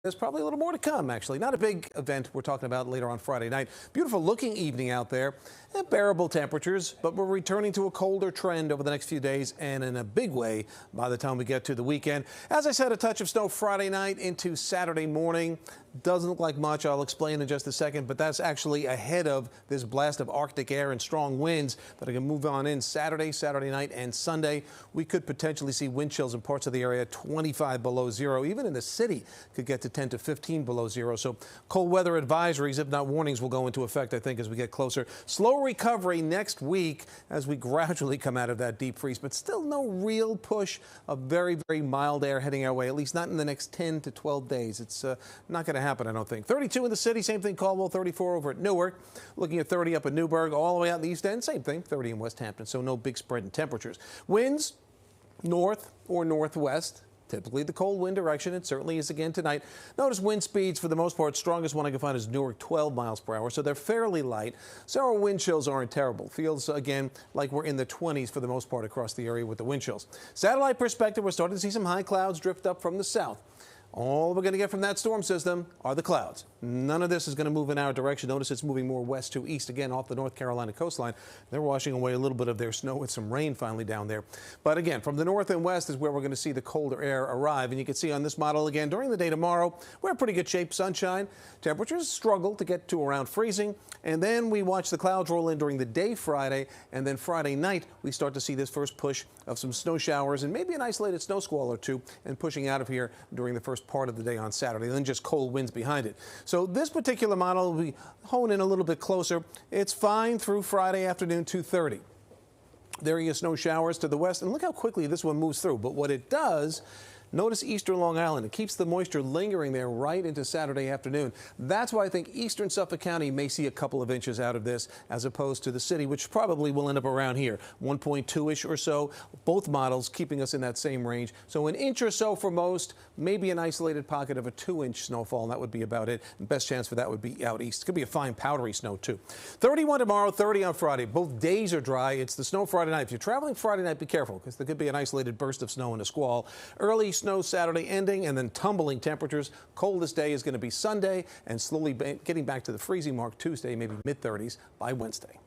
There's probably a little more to come, actually. Not a big event we're talking about later on Friday night. Beautiful looking evening out there. Bearable temperatures, but we're returning to a colder trend over the next few days and in a big way by the time we get to the weekend. As I said, a touch of snow Friday night into Saturday morning. Doesn't look like much. I'll explain in just a second, but that's actually ahead of this blast of Arctic air and strong winds that are going to move on in Saturday night, and Sunday. We could potentially see wind chills in parts of the area 25 below zero. Even in the city could get to 10 to 15 below zero. So cold weather advisories, if not warnings, will go into effect, I think, as we get closer. Slow recovery next week as we gradually come out of that deep freeze, but still no real push of very, very mild air heading our way, at least not in the next 10 to 12 days. It's not going to happen, I don't think. 32 in the city, same thing Caldwell, 34 over at Newark. Looking at 30 up at Newburgh, all the way out in the east end, same thing, 30 in West Hampton, so no big spread in temperatures. Winds north or northwest. Typically the cold wind direction. It certainly is again tonight. Notice wind speeds for the most part. Strongest one I can find is Newark, 12 miles per hour. So they're fairly light. So our wind chills aren't terrible. Feels again like we're in the 20s for the most part across the area with the wind chills. Satellite perspective, we're starting to see some high clouds drift up from the south. All we're going to get from that storm system are the clouds. None of this is going to move in our direction. Notice it's moving more west to east again off the North Carolina coastline. They're washing away a little bit of their snow with some rain finally down there. But again, from the north and west is where we're going to see the colder air arrive. And you can see on this model again during the day tomorrow, we're in pretty good shape. Sunshine. Temperatures struggle to get to around freezing. And then we watch the clouds roll in during the day Friday. And then Friday night, we start to see this first push of some snow showers and maybe an isolated snow squall or two, and pushing out of here during the first part of the day on Saturday, then just cold winds behind it. So this particular model, we hone in a little bit closer. It's fine through Friday afternoon, 2:30. There are your snow showers to the west, and look how quickly this one moves through. But what it does, notice eastern Long Island. It keeps the moisture lingering there right into Saturday afternoon. That's why I think eastern Suffolk County may see a couple of inches out of this as opposed to the city, which probably will end up around here, 1.2-ish or so. Both models keeping us in that same range. So an inch or so for most, maybe an isolated pocket of a 2-inch snowfall, and that would be about it. And best chance for that would be out east. Could be a fine powdery snow, too. 31 tomorrow, 30 on Friday. Both days are dry. It's the snow Friday night. If you're traveling Friday night, be careful, because there could be an isolated burst of snow and a squall. Early snow Saturday ending, and then tumbling temperatures. Coldest day is going to be Sunday, and slowly getting back to the freezing mark Tuesday, maybe mid-30s by Wednesday.